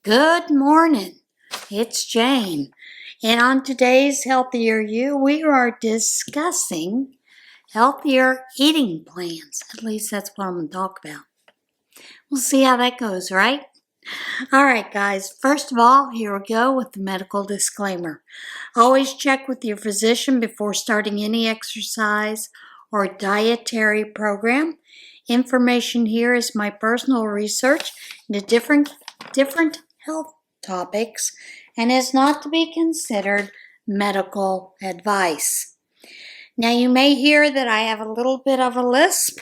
Good morning. It's Jane. And on today's Healthier You, we are discussing healthier eating plans. At least that's what I'm going to talk about. We'll see how that goes, right? All right, guys. First of all, here we go with the medical disclaimer. Always check with your physician before starting any exercise or dietary program. Information here is my personal research into different health topics and is not to be considered medical advice. Now, you may hear that I have a little bit of a lisp,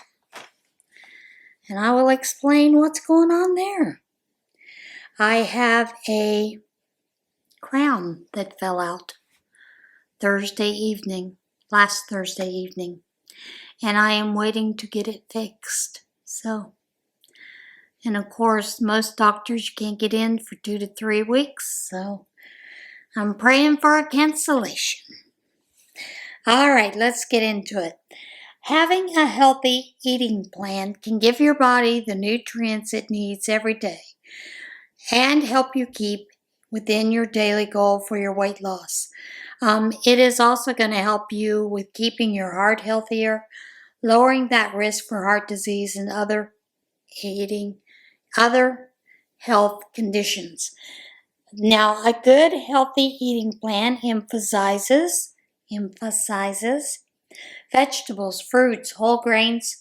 and I will explain what's going on there. I have a crown that fell out last Thursday evening, and I am waiting to get it fixed. And of course, most doctors you can't get in for 2 to 3 weeks, so I'm praying for a cancellation. All right, let's get into it. Having a healthy eating plan can give your body the nutrients it needs every day and help you keep within your daily goal for your weight loss. It is also going to help you with keeping your heart healthier, lowering that risk for heart disease and other health conditions. Now, a good healthy eating plan emphasizes vegetables, fruits, whole grains,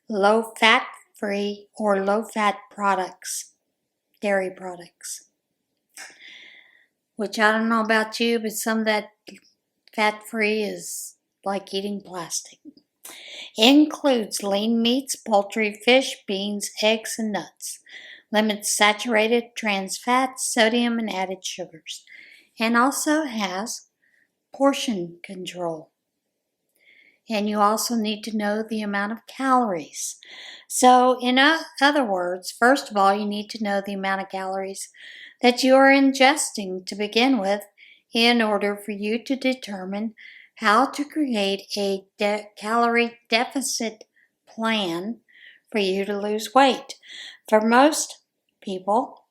low-fat free or low-fat products, dairy products. Which I don't know about you, but some of that fat-free is like eating plastic. Includes lean meats, poultry, fish, beans, eggs, and nuts. Limits saturated, trans fats, sodium, and added sugars. And also has portion control. And you also need to know the amount of calories. So, in other words, first of all, you need to know the amount of calories that you are ingesting to begin with in order for you to determine how to create a calorie deficit plan for you to lose weight. For most people,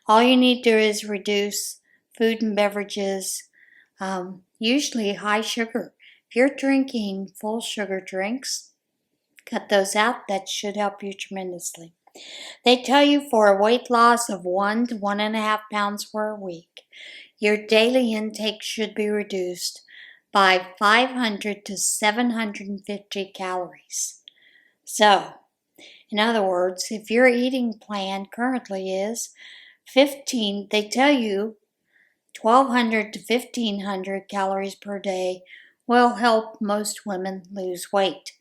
all you need to do is reduce food and beverages, usually high sugar. If you're drinking full sugar drinks, cut those out. That should help you tremendously. They tell you for a weight loss of 1 to 1.5 pounds per week, your daily intake should be reduced by 500 to 750 calories. So, in other words, if your eating plan currently is 15, they tell you 1,200 to 1,500 calories per day will help most women lose weight.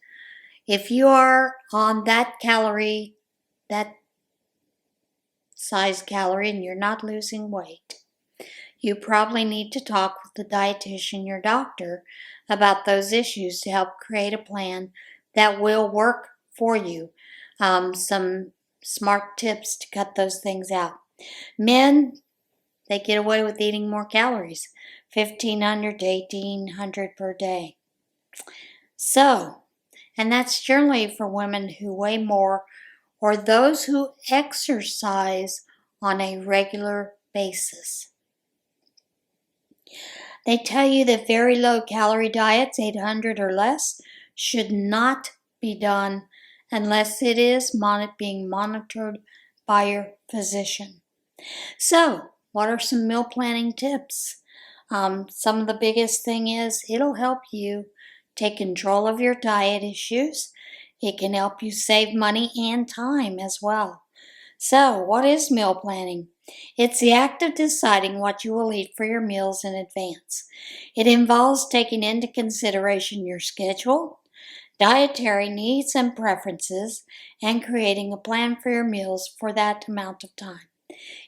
If you are on that size calorie, and you're not losing weight, you probably need to talk with the dietitian, your doctor, about those issues to help create a plan that will work for you. Some smart tips to cut those things out. Men, they get away with eating more calories, 1,500 to 1,800 per day. So, and that's generally for women who weigh more or those who exercise on a regular basis. They tell you that very low calorie diets, 800 or less, should not be done unless it is being monitored by your physician. So, what are some meal planning tips? Some of the biggest thing is it'll help you take control of your diet issues. It can help you save money and time as well. So, what is meal planning? It's the act of deciding what you will eat for your meals in advance. It involves taking into consideration your schedule, dietary needs and preferences, and creating a plan for your meals for that amount of time.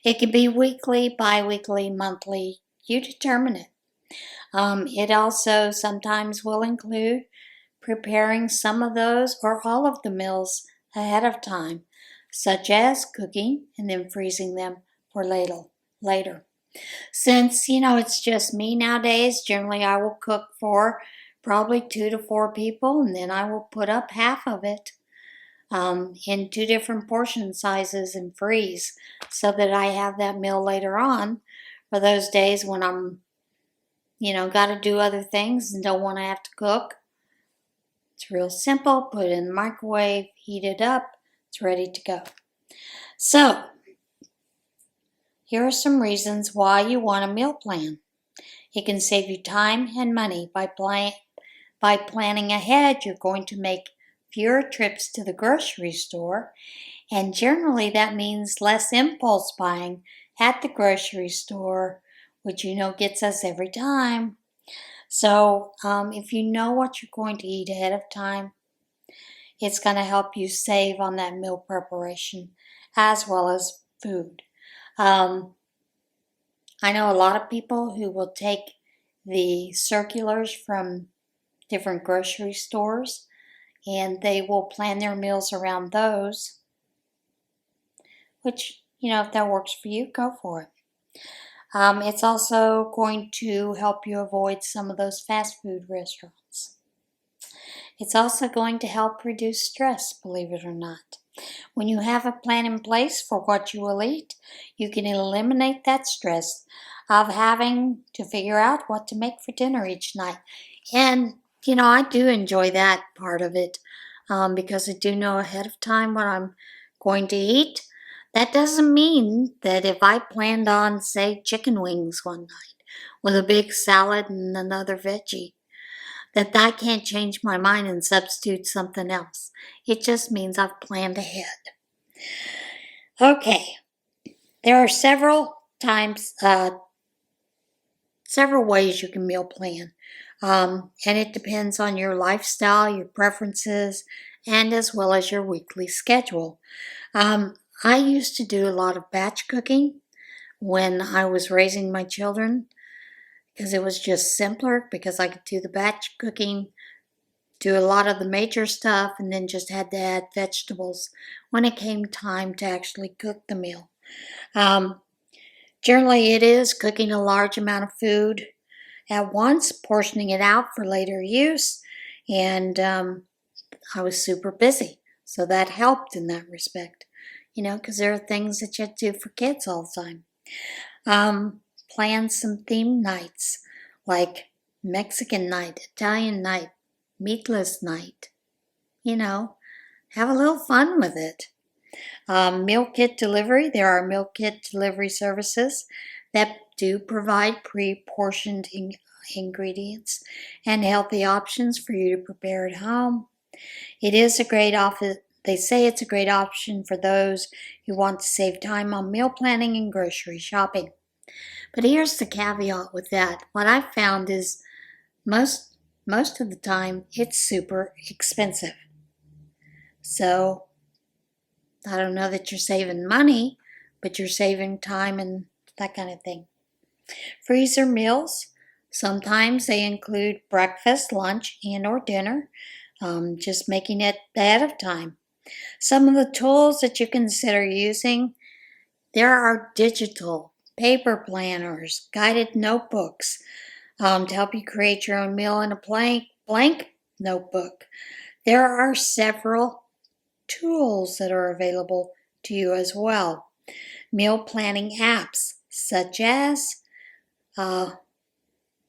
It can be weekly, bi-weekly, monthly. You determine it. It also sometimes will include preparing some of those or all of the meals ahead of time, such as cooking and then freezing them for later. Since, it's just me nowadays, generally I will cook for probably 2 to 4 people, and then I will put up half of it in 2 different portion sizes and freeze so that I have that meal later on for those days when I'm, got to do other things and don't want to have to cook. It's real simple. Put it in the microwave, heat it up, it's ready to go. So, here are some reasons why you want a meal plan. It can save you time and money by planning ahead. You're going to make fewer trips to the grocery store, and generally that means less impulse buying at the grocery store, which gets us every time. So if you know what you're going to eat ahead of time, it's going to help you save on that meal preparation as well as food. I know a lot of people who will take the circulars from different grocery stores and they will plan their meals around those, which, if that works for you, go for it. It's also going to help you avoid some of those fast food restaurants. It's also going to help reduce stress, believe it or not. When you have a plan in place for what you will eat, you can eliminate that stress of having to figure out what to make for dinner each night. And, I do enjoy that part of it because I do know ahead of time what I'm going to eat. That doesn't mean that if I planned on, say, chicken wings one night with a big salad and another veggie, that I can't change my mind and substitute something else. It just means I've planned ahead. Okay, there are several ways you can meal plan. And it depends on your lifestyle, your preferences, and as well as your weekly schedule. I used to do a lot of batch cooking when I was raising my children because it was just simpler because I could do the batch cooking, do a lot of the major stuff, and then just had to add vegetables when it came time to actually cook the meal. Generally, it is cooking a large amount of food at once, portioning it out for later use, and I was super busy, so that helped in that respect, because there are things that you have to do for kids all the time. Plan some theme nights, like Mexican night, Italian night, meatless night, have a little fun with it. Meal kit delivery, there are meal kit delivery services that do provide pre-portioned ingredients and healthy options for you to prepare at home. It is a great option. They say it's a great option for those who want to save time on meal planning and grocery shopping. But here's the caveat with that. What I've found is most of the time it's super expensive. So I don't know that you're saving money, but you're saving time and that kind of thing. Freezer meals, sometimes they include breakfast, lunch, and or dinner, just making it ahead of time. Some of the tools that you consider using, there are digital paper planners, guided notebooks to help you create your own meal in a blank notebook. There are several tools that are available to you as well. Meal planning apps such as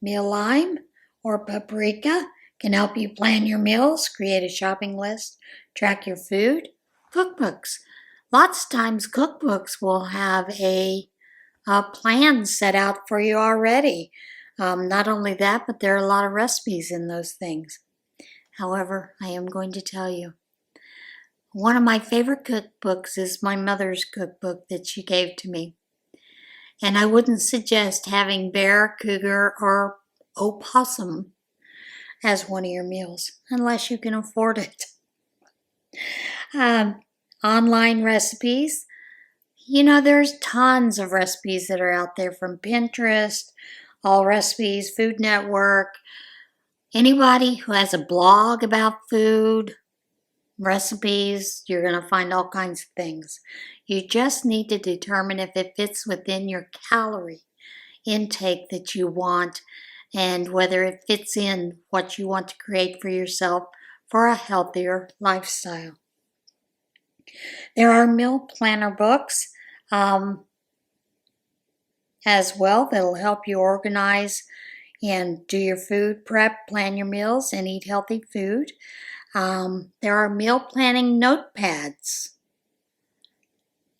Mealime or Paprika can help you plan your meals, create a shopping list, track your food. Cookbooks. Lots of times cookbooks will have a plan set out for you already. Not only that, but there are a lot of recipes in those things. However, I am going to tell you, one of my favorite cookbooks is my mother's cookbook that she gave to me. And I wouldn't suggest having bear, cougar, or opossum as one of your meals, unless you can afford it. Online recipes. There's tons of recipes that are out there from Pinterest, All Recipes, Food Network. Anybody who has a blog about food, recipes, you're going to find all kinds of things. You just need to determine if it fits within your calorie intake that you want and whether it fits in what you want to create for yourself for a healthier lifestyle. There are meal planner books as well that'll help you organize and do your food prep, plan your meals, and eat healthy food. There are meal planning notepads.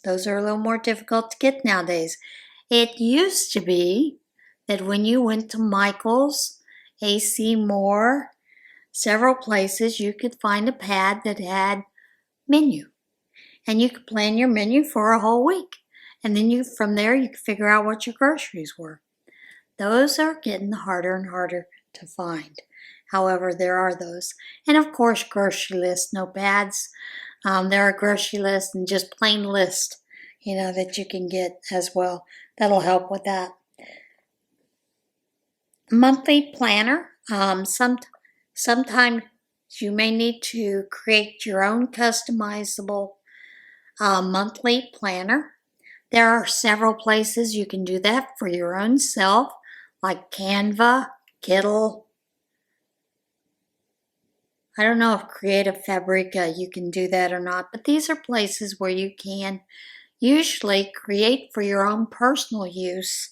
Those are a little more difficult to get nowadays. It used to be that when you went to Michael's, AC Moore, several places, you could find a pad that had menu. And you could plan your menu for a whole week. And then from there, you could figure out what your groceries were. Those are getting harder and harder to find. However, there are those. And of course, grocery list notepads. There are grocery lists and just plain list, that you can get as well. That'll help with that. Monthly planner. Sometimes you may need to create your own customizable monthly planner. There are several places you can do that for your own self, like Canva, Kittle. I don't know if Creative Fabrica you can do that or not, but these are places where you can usually create for your own personal use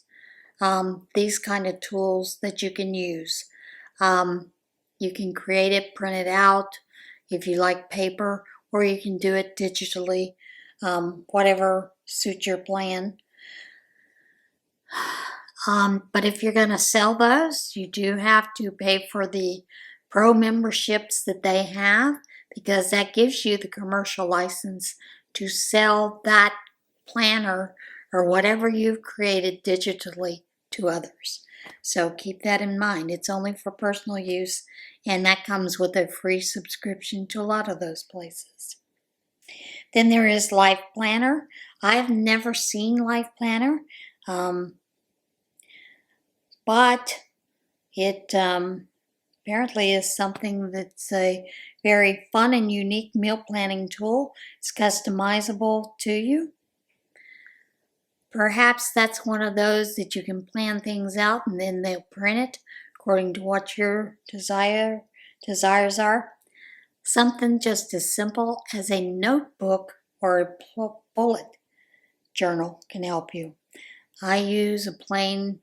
these kind of tools that you can use. You can create it, print it out if you like paper, or you can do it digitally, whatever suits your plan. But if you're going to sell those, you do have to pay for the pro memberships that they have, because that gives you the commercial license to sell that planner or whatever you've created digitally to others. So keep that in mind. It's only for personal use, and that comes with a free subscription to a lot of those places. Then there is Life Planner. I've never seen Life Planner, but it apparently is something that's a very fun and unique meal planning tool. It's customizable to you. Perhaps that's one of those that you can plan things out and then they'll print it according to what your desires are. Something just as simple as a notebook or a bullet journal can help you. I use a plain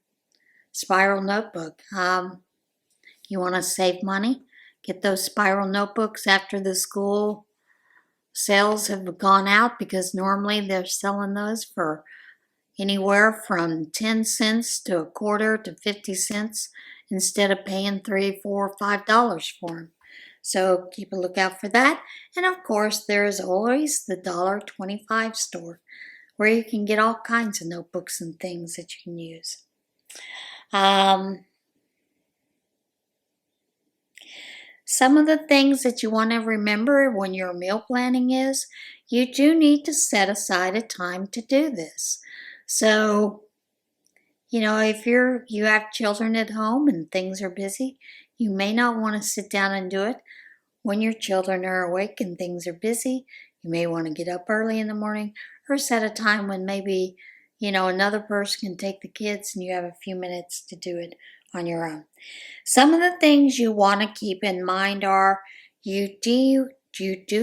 spiral notebook. You want to save money? Get those spiral notebooks after the school sales have gone out, because normally they're selling those for anywhere from 10 cents to a quarter to 50 cents instead of paying $3, $4, $5 for them. So keep a lookout for that. And of course, there is always the $1.25 store where you can get all kinds of notebooks and things that you can use. Some of the things that you want to remember when you're meal planning is you do need to set aside a time to do this. So, if you have children at home and things are busy, you may not want to sit down and do it when your children are awake and things are busy. You may want to get up early in the morning or set a time when maybe, another person can take the kids and you have a few minutes to do it on your own. Some of the things you want to keep in mind are you do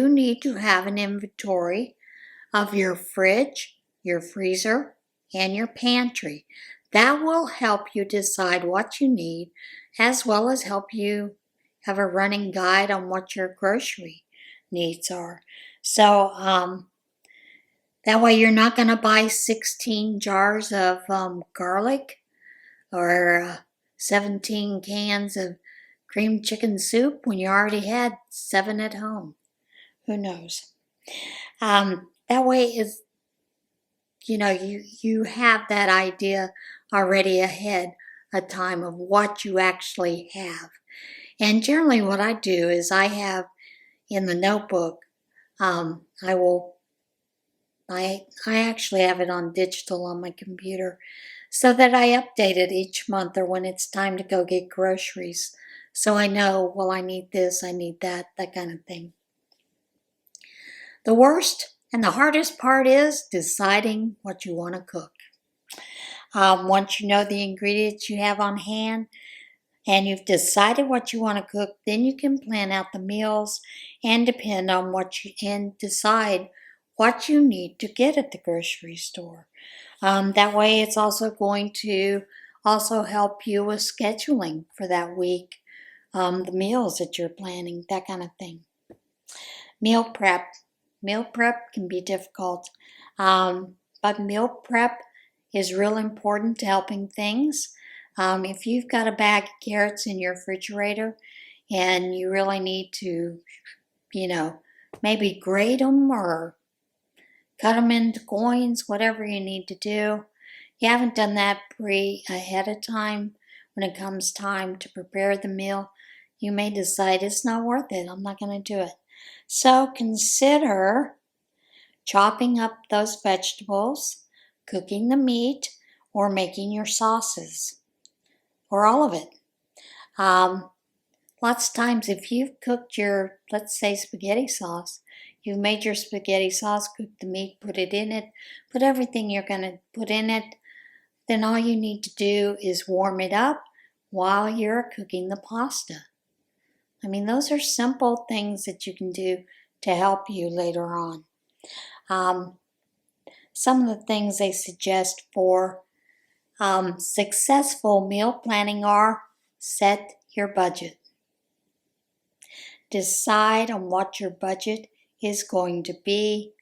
need to have an inventory of your fridge, your freezer, and your pantry. That will help you decide what you need, as well as help you have a running guide on what your grocery needs are. So that way you're not going to buy 16 jars of garlic or 17 cans of cream chicken soup when you already had 7 at home. Who knows? That way is, you have that idea already ahead of time of what you actually have. And generally what I do is I have in the notebook, I actually have it on digital on my computer so that I update it each month or when it's time to go get groceries. So I know, well, I need this, I need that kind of thing. The worst and the hardest part is deciding what you want to cook. Once you know the ingredients you have on hand and you've decided what you want to cook, then you can plan out the meals and decide what you need to get at the grocery store. That way it's also going to also help you with scheduling for that week, the meals that you're planning, that kind of thing. Meal prep. Meal prep can be difficult, but meal prep is real important to helping things. If you've got a bag of carrots in your refrigerator and you really need to, maybe grate them or cut them into coins, whatever you need to do. You haven't done that ahead of time. When it comes time to prepare the meal, you may decide it's not worth it. I'm not going to do it. So consider chopping up those vegetables, cooking the meat, or making your sauces, or all of it. Lots of times if you've cooked your, let's say, spaghetti sauce, you've made your spaghetti sauce, cooked the meat, put it in it, put everything you're going to put in it, then all you need to do is warm it up while you're cooking the pasta. I mean, those are simple things that you can do to help you later on. Some of the things they suggest for successful meal planning are: set your budget. Decide on what your budget is going to be.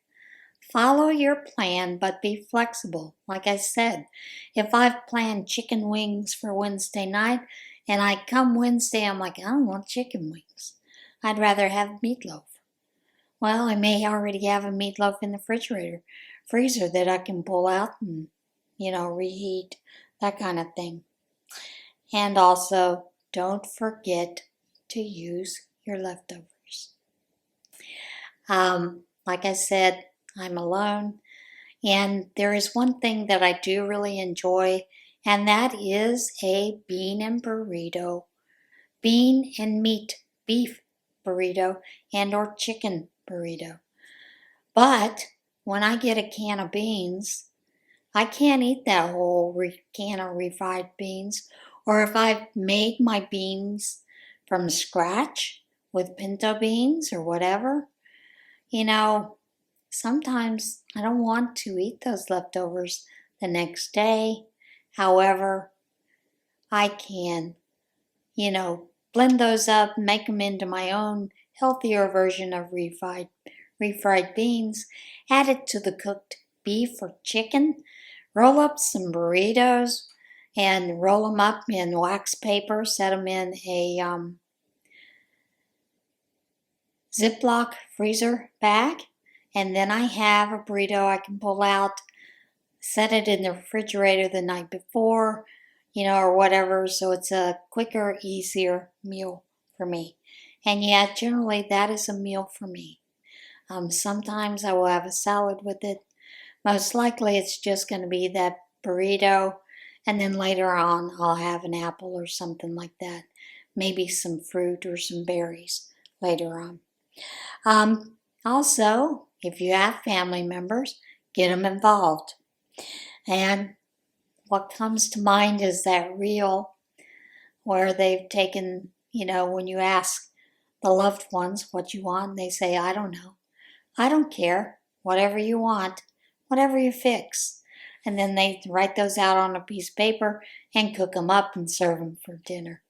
Follow your plan, but be flexible. Like I said, if I've planned chicken wings for Wednesday night and I come Wednesday, I'm like, I don't want chicken wings. I'd rather have meatloaf. Well, I may already have a meatloaf in the freezer that I can pull out and, reheat, that kind of thing. And also, don't forget to use your leftovers. Like I said, I'm alone, and there is one thing that I do really enjoy, and that is a bean and meat, beef burrito, and or chicken burrito. But when I get a can of beans, I can't eat that whole can of refried beans. Or if I've made my beans from scratch with pinto beans or whatever, sometimes I don't want to eat those leftovers the next day. However, I can, blend those up, make them into my own healthier version of refried beans, add it to the cooked beef or chicken, roll up some burritos, and roll them up in wax paper, set them in a Ziploc freezer bag, and then I have a burrito I can pull out, set it in the refrigerator the night before, or whatever, so it's a quicker, easier meal for me. And yeah, generally that is a meal for me. Sometimes I will have a salad with it. Most likely it's just going to be that burrito, and then later on I'll have an apple or something like that. Maybe some fruit or some berries later on. Also, if you have family members, get them involved. And what comes to mind is that reel where they've taken, when you ask the loved ones what you want, they say, I don't know. I don't care. Whatever you want, whatever you fix. And then they write those out on a piece of paper and cook them up and serve them for dinner.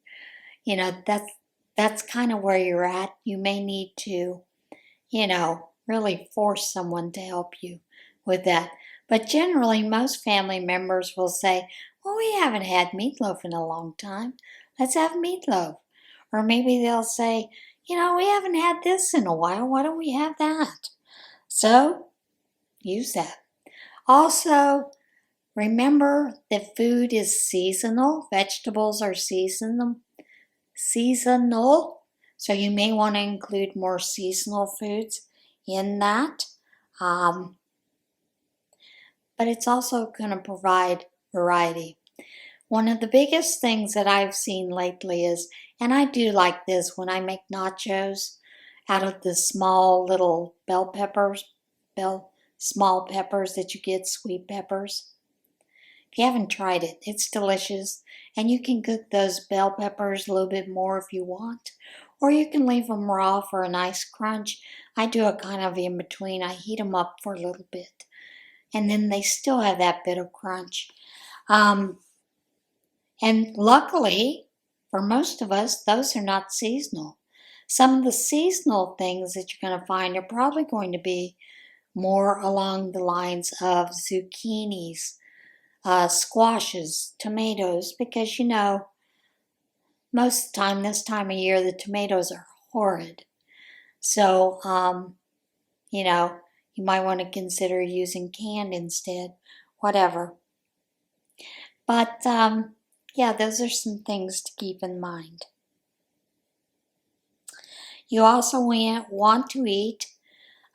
That's kind of where you're at. You may need to, really force someone to help you with that. But generally, most family members will say, well, we haven't had meatloaf in a long time. Let's have meatloaf. Or maybe they'll say, we haven't had this in a while. Why don't we have that? So, use that. Also, remember that food is seasonal. Vegetables are seasonal. So you may want to include more seasonal foods in that. But it's also going to provide variety. One of the biggest things that I've seen lately is, and I do like this when I make nachos out of the small little small peppers that you get, sweet peppers. If you haven't tried it, it's delicious. And you can cook those bell peppers a little bit more if you want. or you can leave them raw for a nice crunch. I do a kind of in between. I heat them up for a little bit, and then they still have that bit of crunch. And luckily, for most of us, those are not seasonal. Some of the seasonal things that you're going to find are probably going to be more along the lines of zucchinis, squashes, tomatoes, because most of the time, this time of year, the tomatoes are horrid. So, you might want to consider using canned instead, whatever. But, yeah, those are some things to keep in mind. You also want to eat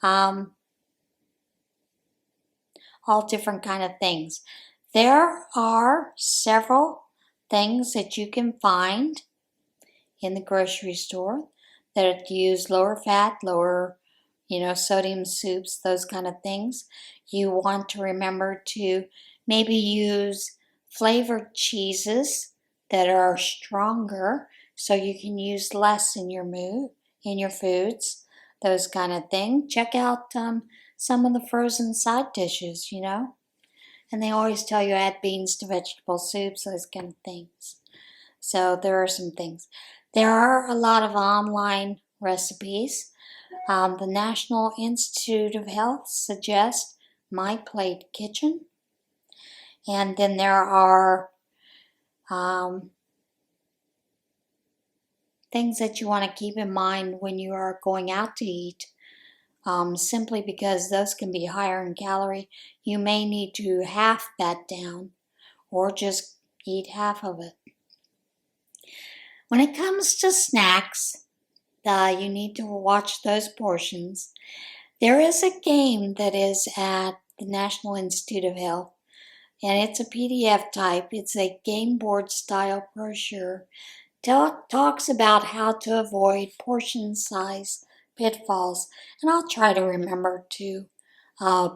all different kind of things. There are several things that you can find in the grocery store that use lower fat, lower, sodium soups, those kind of things. You want to remember to maybe use flavored cheeses that are stronger, so you can use less in your foods, those kind of things. Check out some of the frozen side dishes, and they always tell you add beans to vegetable soups, those kind of things. So there are some things. There are a lot of online recipes. The National Institute of Health suggests My Plate Kitchen. And then there are things that you want to keep in mind when you are going out to eat, simply because those can be higher in calorie. You may need to half that down or just eat half of it. When it comes to snacks, you need to watch those portions. There is a game that is at the National Institute of Health, and it's a PDF type. It's a game board style brochure. Talks about how to avoid portion size pitfalls, and I'll try to remember to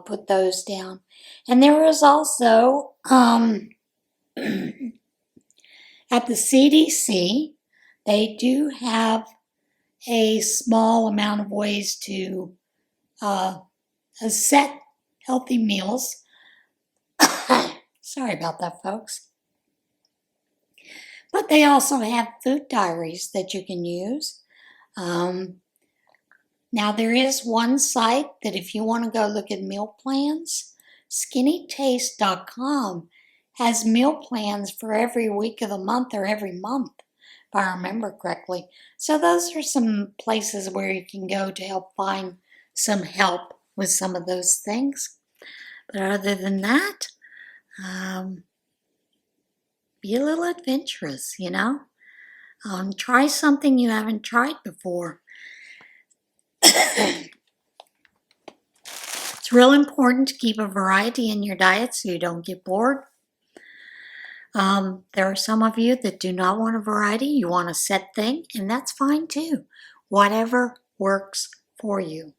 put those down. And there is also at the CDC, they do have a small amount of ways to set healthy meals. Sorry about that, folks. But they also have food diaries that you can use. Now, there is one site that if you want to go look at meal plans, skinnytaste.com has meal plans for every week of the month or every month, if I remember correctly. So those are some places where you can go to help find some help with some of those things. But other than that, be a little adventurous, try something you haven't tried before. It's real important to keep a variety in your diet so you don't get bored. There are some of you that do not want a variety. You want a set thing, and that's fine too. Whatever works for you.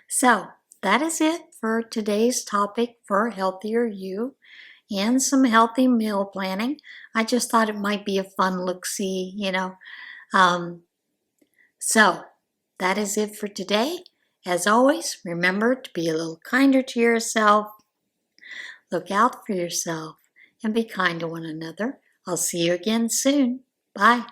So that is it for today's topic for Healthier You and some healthy meal planning. I just thought it might be a fun look-see, So that is it for today. As always, remember to be a little kinder to yourself. Look out for yourself and be kind to one another. I'll see you again soon. Bye.